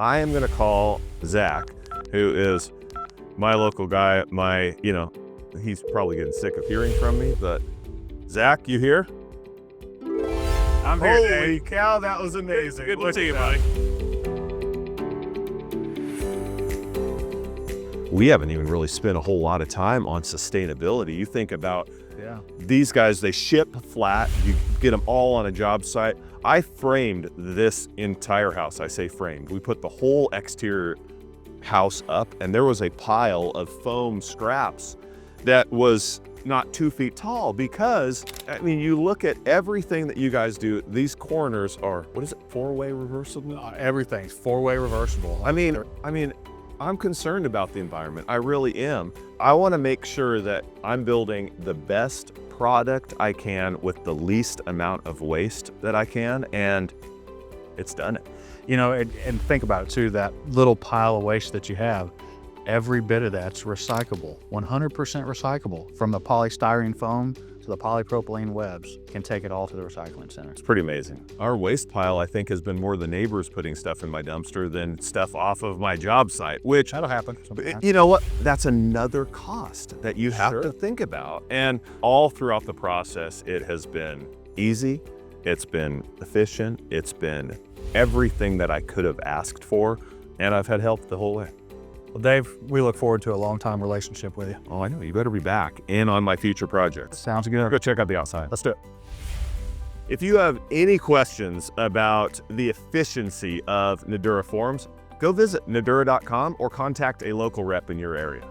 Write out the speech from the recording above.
I am gonna call Zach, who is my local guy. He's probably getting sick of hearing from me, but Zach, you here? I'm here. Holy cow, that was amazing. Good to see you, buddy. We haven't even really spent a whole lot of time on sustainability. You think about these guys, they ship flat, you get them all on a job site. I framed this entire house. I say framed. We put the whole exterior house up, and there was a pile of foam scraps that was not 2 feet tall because, I mean, you look at everything that you guys do, these corners are, what is it, 4-way reversible? Everything's 4-way reversible. I mean, I'm concerned about the environment. I really am. I want to make sure that I'm building the best product I can with the least amount of waste that I can, and it's done it. You know, and think about it too, that little pile of waste that you have, every bit of that's recyclable, 100% recyclable. From the polystyrene foam to the polypropylene webs, can take it all to the recycling center. It's pretty amazing. Our waste pile, I think, has been more the neighbors putting stuff in my dumpster than stuff off of my job site, which, That'll happen sometimes. you know what? That's another cost that you have to think about. And all throughout the process, it has been easy, it's been efficient, it's been everything that I could have asked for, and I've had help the whole way. Well, Dave, we look forward to a long-time relationship with you. Oh, I know. You better be back in on my future projects. Sounds good. Go check out the outside. Let's do it. If you have any questions about the efficiency of Nudura forms, go visit Nudura.com or contact a local rep in your area.